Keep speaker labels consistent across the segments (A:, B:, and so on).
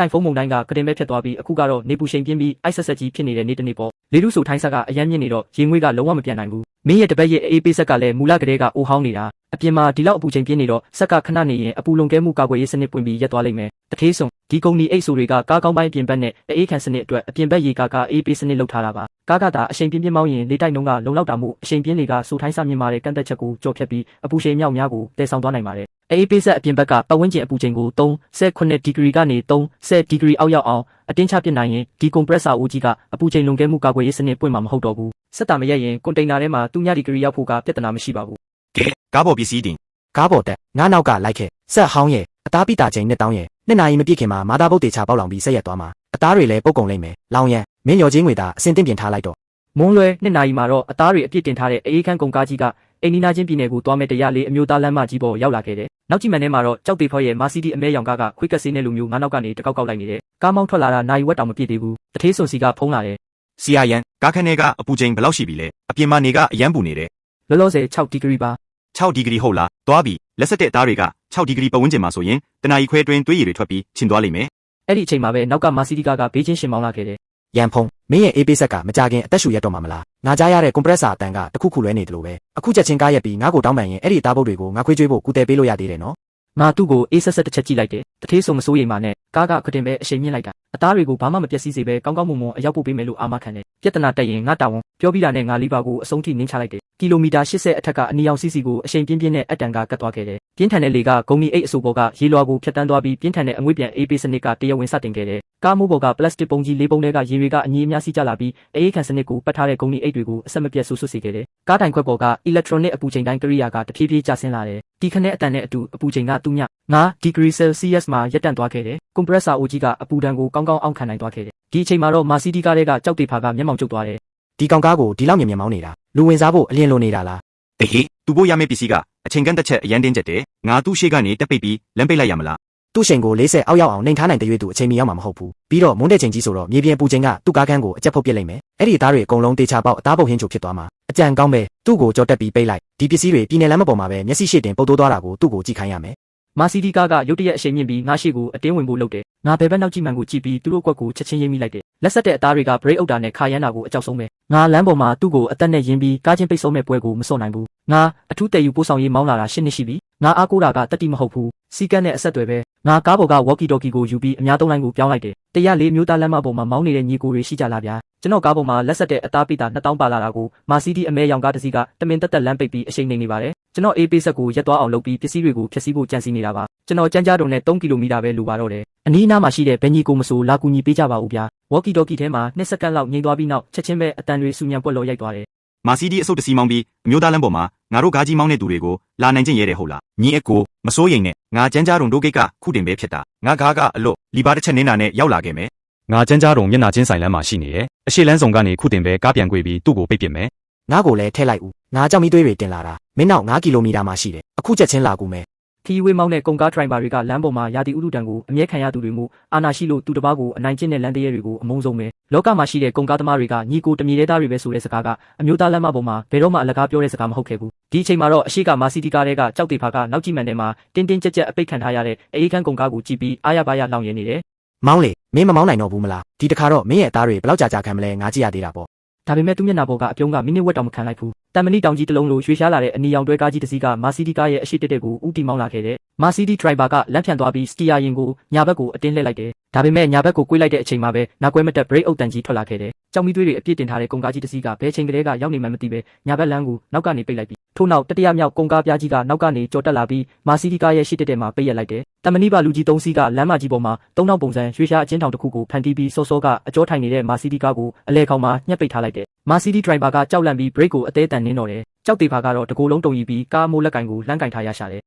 A: တိုင်ဖုန်းမုန်တိုင်းကကတင်မဲ့ဖြတ်သွားပြီးအခုကတော့နေပူရှိန်ပြင်းပြီးအိုက်ဆက်ဆက်ကြီးဖြစ်နေတဲ့နေ့တစ်နေ့ပေါ့လေထုဆိုထိုင်းဆက်ကအရမ်းမြင့်နေတော့ရေငွေ့ကလုံးဝမပြန်နိုင်ဘူးမင်းရဲ့တပတ်ရဲ့အေးပေးဆက်ကလည်းမူလကလေးကအိုဟောင်းနေတာအပြင်မှာဒီလောက်အပူချိန်ပြင်းနေတော့ဆက်ကခဏနေရင်အပူလုံကဲမှုကာကွယ်ရေးစနစ်ပွင့်ပြီးရက်သွားလိမ့်မယ်တထေးစွန်ဒီကုမ္ပဏီအိတ်ဆိုတွေကကားကောင်းပိုင်းအပြင်ဘက်နဲ့အေးခံစနစ်အတွက်အပြင်ဘက်ရေကားအေးပေးစနစ်လုပ်ထားတာပါကားကသာအရှိန်ပြင်းပြင်းမောင်းရင်လေတိုက်နှုန်းကလုံလောက်တာမှုအရှိန်ပြင်းတွေကဆိုထိုင်းဆမြင့်မာတဲ့ကန့်သက်ချက်ကိုကြော်ဖြတ်ပြီးအပူရှိန်မြောက်များကိုတည်ဆောင်သွားနိုင်ပါတယ်အေးပေးဆက်အပြင်ဘက်ကပတ်ဝန်းကျင်အပူချိန်ကို38ဒီဂရီကနေ30ဒီဂရီအောက်ရောက်အောင်အတင်းချပစ်နိုင်ရင်ဒီကွန်ပရက်ဆာအိုကြီးကအပူချိန်လုံကဲမှုကာကွယ်ရေးစနစ်ပွင့်မှာမဟုတ်တော့ဘူးဆက်တာမရက်ရင်ကွန်တိန်နာထဲမှာတူညဒီဂရီရောက်ဖို့ကပြဿနာမရှိပါဘူး
B: ကဲကားပေါ်ပစ္စည်းတင်က
C: ားပေါ်တက်ငါနောက်ကလိုက်ခဲ့ဆက်ဟောင်းရဲ့အသားပိတာချိန်နှစ်တောင်းရဲ့နှစ်နာရီမပြည့်ခင်မှာမာတာဘုတ်တေချပေါက်လောင်ပြီးဆက်ရက်သွားမှာအသားတွေလည်းပုတ်ကုန်လိမ့်မယ်လောင်ရန်မင်းရော်ချင်းငွေသားအစင်တင်ပြင်ထားလိုက်တော့မ
A: ုံလွယ်နှစ်နာရီမှာတော့အသားတွေအပြည့်တင်ထားတဲ့အေးခန်းကုန်ကားကြီးကအိန္ဒိနာချင်းပြည်နယ်ကိုသွားမဲ့တရားလေးအမျိုးသားလမ်းမကြီးပေါ်ရောက်လာခဲ့တယ်နောက်ကြည့်မှန်ထဲမှာတော့ကြောက်သေးဖော်ရဲ့မာစီဒီအမဲရောင်ကားကခွေးကက်ဆေးနဲ့လူမျိုးငါးနောက်ကနေတကောက်ကောက်လိုက်နေတယ်ကားမောင်းထွက်လာတာနိုင်ဝက်တောင်မပြည့်သေးဘူးတထေးစွန်စီကဖုံးလာတယ်စ
B: ီယာယန်ကားခန်းထဲကအပူချိန်ဘယ်လောက်ရှိပြီလဲအပြင်မှာနေကအရန်ပူနေတယ်
A: လောလောဆယ်6ဒီဂရီပါ
B: 6ဒီဂရီဟုတ်လားသွားပြီလက်ဆက်တဲ့အသားတွေက6ဒီဂရီပတ်ဝန်းကျင်မှာဆိုရင်တနာရီခွဲတွင်းသွေးရည်တွေထွက်ပြီးချင်သွားလိမ့်မယ်
A: အဲ့ဒီအချိန်မှာပဲနောက်ကမာစီဒီကားကဘေးချင်းရှင်မောင်းလာခဲ့တယ်
C: ရန်ဖုံမင်းရဲ့အေးပေးဆက်ကမကြခင်အသက်ရှူရက်တော့မှာမလားငါကြားရတဲ့ကွန်ပရက်ဆာအတန်ကတခုခုလွဲနေတယ်လို့ပဲအခုချက်ချင်းကားရက်ပြီးငါ့ကိုတောင်းပန်ရင်အဲ့ဒီအသားပုတ်တွေကိုငါခွေးကျွေးဖို့ကူတယ်ပေးလို့ရသေးတယ်နော်င
A: ါသူ့ကိုအေးဆက်ဆက်တစ်ချက်ကြည့်လိုက်တယ်တထေးဆိုမစိုးရိမ်ပါနဲ့ကားကခတင်ပဲအရှိန်မြင့်လိုက်တာအသားတွေကိုဘာမှမပျက်စီးစေပဲကောင်းကောင်းမွန်မွန်အရောက်ပို့ပေးမယ်လို့အာမခံတယ်ပြဿနာတက်ရင်ငါတာဝန်ပြောပြီးတာနဲ့ငါလီပါကိုအဆုံးထိနင်းချလိုက်တယ်ကီလိုမီတာ80အထက်ကအနီရောင်စီစီကိုအရှိန်ပြင်းပြင်းနဲ့အတန်ကကတ်သွားခဲ့တယ်ပြင်းထန်တဲ့လေကဂုံမီအိတ်အဆိုပေါ်ကရေလွှာကိုဖြတ်တန်းသွားပြီးပြင်းထန်တဲ့အငွေ့ပြန်အေးပေးစနစ်ကတရားဝင်စတင်ခဲ့တယ်ကားမိုးပေါ်ကပလတ်စတစ်ပုံကြီးလေးပုံတွေကရေတွေကအငြီးအများစီးကျလာပြီးအေးခံစနစ်ကိုပတ်ထားတဲ့ဂုံမီအိတ်တွေကိုအဆက်မပြတ်ဆူဆွတ်စေခဲ့တယ်ကားတိုင်ခွက်ပေါ်ကအီလက်ထရောနစ်အပူချိန်တိုင်းကိရိယာကတဖြည်းဖြည်းကျဆင်းလာတယ်ဒီခနဲ့အတန်နဲ့အတူအပူချိန်ကတူည9ဒီဂရီဆယ်စီယပ်စ်မှာရပ်တန့်သွားခဲ့တယ်ကွန်ပရက်ဆာအိုကြီးကအပူဒဏ်ကိုကောင်းကောင်းအောင်ခံနိုင်သွားခဲ့တယ်ဒီအချိန်မှာတော့မာစီဒီကားတွေကကြောက်တေဖာကမျက်မှောင်ကျုပ်သွားတယ်ဒ
C: ီကောင်ကားကိုဒီလောက်မြင်မြင်မောင်းနေတာလူဝင်စားဖို့အလင်းလိုနေတာလား
B: အေးသူ့ဖို့ရမယ့်ပစ္စည်းကအချိန်ကန့်သက်ချက်အရန်တင်းကျက်တယ်ငါသူ့ရှေ့ကနေတက်ပိတ်ပြီးလမ်းပိတ်လိုက်ရမလား
C: သူ့ချိန်ကို40အောက်ရောက်အောင်နှိမ်ထားနိုင်တဲ့ရွေးသူအချိန်မီရောက်မှာမဟုတ်ဘူးပြီးတော့မွန်းတဲ့ချိန်ကြီးဆိုတော့မြေပြင်ပူချိန်ကသူ့ကားခန်းကိုအကျက်ဖုတ်ပစ်လိုက်မယ်အဲ့ဒီအသားတွေအကုန်လုံးတေချာပေါက်အသားပုတ်ဟင်းချိုဖြစ်သွားမှာအကြံကောင်းပဲသူ့ကိုကြော်တက်ပြီးပိတ်လိုက်ဒီပစ္စည်းတွေပြည်နယ်လမ်းမပေါ်မှာပဲမျက်စိရှေ့တင်ပုတ်တိုးသွားတာကိုသူ့ကိုကြည့်ခိုင်းရမယ်
A: မာစီဒီကားကရုတ်တရက်အရှိန်မြင့်ပြီးငါရှိကိုအတင်းဝင်ဖို့လုပ်တယ်ငါဘယ်ဘက်နောက်ကြည့်မှန်ကိုကြည့်ပြီးသူတို့ကွက်ကိုချက်ချင်းရိပ်မိလိုက်တယ်လက်ဆက်တဲ့အသားတွေကဘရိတ်အုပ်တာနဲ့ခါရမ်းတာကိုအကြောက်ဆုံးပဲငါလမ်းပေါ်မှာသူ့ကိုအသက်နဲ့ယင်းပြီးကားချင်းပိတ်ဆုံးမဲ့ပွဲကိုမစော့နိုင်ဘူးငါအထူးတည်ယူပို့ဆောင်ရေးမောင်းလာတာ10နှစ်ရှိပြီငါအားကိုးတာကတတိမဟုတ်ဘူးစီကတ်နဲ့အဆက်တွေပဲငါကားပေါ်ကဝေါ်ကီတော်ကီကိုယူပြီးအများသုံးလိုင်းကိုပြောင်းလိုက်တယ်104မျိုးသားလမ်းမပေါ်မှာမောင်းနေတဲ့ညီကိုတွေရှိကြလားဗျာကျွန်တော်ကားပေါ်မှာလက်ဆက်တဲ့အသားပိတာ2000ပါလာတာကိုမာစီဒီအမဲရောင်ကားတစ်စီးကတမင်တက်တက်လမ်းပိတ်ပြီးအရှိန်နေပါတယ်ကျွန်တော်အေးပေးဆက်ကိုရက်သွားအောင်လုပ်ပြီးပစ္စည်းတွေကိုဖျက်ဆီးဖို့ကြံစည်နေတာပါကျွန်တော်ကြမ်းကြားတုံနဲ့3ကီလိုမီတာပဲလိုပါတော့တယ်အနီးအနားမှာရှိတဲ့ဘယ်ညီကိုမဆိုလာကူညီပေးကြပါဦးဗျာဝေါ်ကီတော်ကီထဲမှာ2စက္ကန့်လောက်ငြိမ်သွားပြီးနောက်ချက်ချင်းပဲအတန်တွေစူညံပွက်လော်ရိုက်သွားတယ်
B: မာစီဒီအဆုတ်တစီမောင်းပြီးအမျိုးသားလမ်းပေါ်မှာငါတို့ကားကြီးမောင်းတဲ့သူတွေကိုလာနိုင်ကျင့်ရဲတယ်ဟုတ်လားညီအကိုမစိုးရိမ်နဲ့ငါကြမ်းကြားတုံတို့ကိတ်ကခုတင်ပဲဖြစ်တာငါကားကအလွတ်လီပါတစ်ချက်နင်းတာနဲ့ရောက်လာခဲ့မယ်
D: ငါကြမ်းကြားတုံမျက်နှာချင်းဆိုင်လမ်းမှာရှိနေတယ်အရှိလန်းဆောင်ကနေခုတင်ပဲကားပြန်ကွေးပြီးသူ့ကိုပိတ်ပစ်မယ်
C: ငါ့ကိုလည်းထဲလိုက်ဦးငါကြောက်မီးသွေးတွေတင်လာတာမင်းနောက်9ကီလိုမီတာမှရှိတယ်အခုချက်ချင်းလာကူမယ်
A: ခီးဝေးမောင်းတဲ့ကုန်ကားဒရိုင်ဘာတွေကလမ်းပေါ်မှာရာသီဥတုတံကိုအမြဲခံရသူတွေမှုအာနာရှိလို့သူတစ်ပါးကိုအနိုင်ကျင့်တဲ့လမ်းတရဲတွေကိုအမုန်းဆုံးပဲလောကမှာရှိတဲ့ကုန်ကားသမားတွေကညီကိုတမြေတဲသားတွေပဲဆိုတဲ့စကားကအမျိုးသားလမ်းမပေါ်မှာဘယ်တော့မှအလကားပြောတဲ့စကားမဟုတ်ခဲ့ဘူးဒီအချိန်မှာတော့အရှိကမာစီဒီကားတွေကကြောက်တေဖာကနောက်ကြည့်မှန်တယ်မှာတင်းတင်းကြပ်ကြပ်အပိတ်ခံထားရတဲ့အေးခန်းကုန်ကားကိုကြည့်ပြီးအားရပါရလောင်ရနေတယ်
C: မောင်းလေမင်းမမောင်းနိုင်တော့ဘူးမလားဒီတခါတော့မင်းရဲ့အသားတွေဘယ်လောက်ကြာခံမလဲငါကြည့်ရသေးတာပေါ့ဒ
A: ါပေမဲ့သူ့မျက်နှာပေါ်ကအပြုံးကမိနစ်ဝက်တောင်မခံလိုက်ဘူးတမ်မဏိတောင်ကြီးတစ်လုံးလိုရွှေရှားလာတဲ့အနီရောင်တွဲကားကြီးတစ်စီးကမာစီဒီကားရဲ့အရှိတက်တဲ့ကိုဥတီမောင်းလာခဲ့တယ်မာစီဒီဒရိုင်ဘာကလမ်းဖြန်သွားပြီးစကီယာရင်ကိုညာဘက်ကိုအတင်းလှည့်လိုက်တယ်ဒါပေမဲ့ညာဘက်ကိုကွေးလိုက်တဲ့အချိန်မှာပဲနောက်ကွဲမတက်ဘရိတ်အုပ်တန်ကြီးထွက်လာခဲ့တယ်ကြောင်မီးသွေးတွေအပြည့်တင်ထားတဲ့ကုန်ကားကြီးတစ်စီးကဘယ်ချိန်ကလေးကရောက်နေမှမသိပဲညာဘက်လမ်းကိုနောက်ကနေပိတ်လိုက်ပြီးထို့နောက်တတိယမြောက်ကုန်ကားပြားကြီးကနောက်ကနေကြော်တက်လာပြီးမာစီဒီကားရဲ့ရှိတက်တဲ့မှာပိတ်ရက်လိုက်တယ်တမ်မဏိပါလူကြီး3စီးကလမ်းမကြီးပေါ်မှာ3000ပုံစံရွှေရှားအချင်းထောင်တစ်ခုကိုဖန်တီးပြီးစောစောကအကြောထိုင်နေတဲ့မာစီဒီကားကိုအလဲခေါင်မှာညှက်ပိတ်ထားလိုက်တယ်မာစီဒီဒရိုင်ဘာကကြောက်လန့်ပြီးဘရိတ်ကိုအသေးတန်နင်းတော့တယ်ကြောက်တေဖာကတော့တကိုယ်လုံးတုံရီပြီးကားမိုးလက်ကင်ကိုလမ်းကင်ထားရရှာတယ်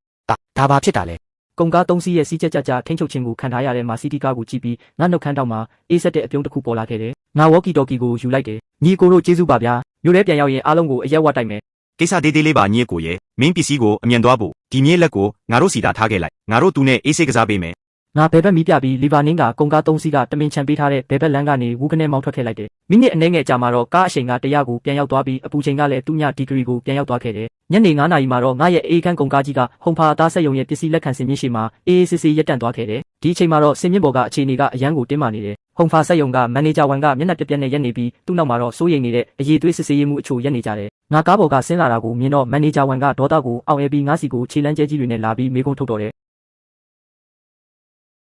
C: ဒါဘာဖြစ်တာလဲ
A: ကုန်ကား3စီးရဲ့စီးချက်ကြထိန်းချုပ်ခြင်းကိုခံထားရတဲ့မာစီဒီကားကိုကြည့်ပြီးငါနှုတ်ခမ်းတောက်မှာအေးဆက်တဲ့အပြုံးတစ်ခုပေါ်လာခဲ့တယ်ငါဝေါ်ကီတော်ကီကိုယူလိုက်တယ်ညီကိုတို့ကျေးဇူးပါဗျာမြို့ထဲပြန်ရောက်ရင်အားလုံးကိုအရက်ဝတ်တိုက်မယ်
B: ကိစ္စသေးသေးလေးပါညီကိုရဲ့မင်းပစ္စည်းကိုအမြန်သွားဖို့ဒီမြေးလက်ကိုငါတို့စီတာထားခဲ့လိုက်ငါတို့သူနဲ့အေးစိတ်ကစားပေးမယ်
A: ငါဘယ်ဘက်မီးပြပြီးလီဗာနင်းကကုံကား3စီးကတမင်ချန်ပေးထားတဲ့ဘယ်ဘက်လမ်းကနေဝူကနေမောင်းထွက်ခဲ့လိုက်တယ်မိနစ်အနည်းငယ်ကြာမှာတော့ကားအရှိန်က100ကိုပြန်ရောက်သွားပြီးအပူချိန်ကလည်းသူ့ညဒီဂရီကိုပြန်ရောက်သွားခဲ့တယ်ညနေ9နာရီမှာတော့ငါရဲ့အေးခန်းကုံကားကြီးကဟုံဖာအသားဆက်ယုံရဲ့ပစ္စည်းလက်ခံစင်မြင့်ရှိမှာအေးအေးဆေးဆေးရပ်တန့်သွားခဲ့တယ်ဒီအချိန်မှာတော့စင်မြင့်ပေါ်ကအခြေအနေကအရန်ကိုတင်းမာနေတယ်ဟုံဖာဆက်ယုံကမန်နေဂျာဝန်ကမျက်နှာပြက်ပြက်နဲ့ရက်နေပြီးသူ့နောက်မှာတော့စိုးရိမ်နေတဲ့အရေးသွေးစစ်ဆေးရေးမှုအချို့ရက်နေကြတယ်ငါကားပေါ်ကဆင်းလာတာကိုမြင်တော့မန်နေဂျာဝန်ကဒေါသကိုအောင်ရဲပြီးငါစီကိုခြေလမ်းကျဲကြီးတွေနဲ့လာပြီးမေးခွန်းထုတ်တော့တယ်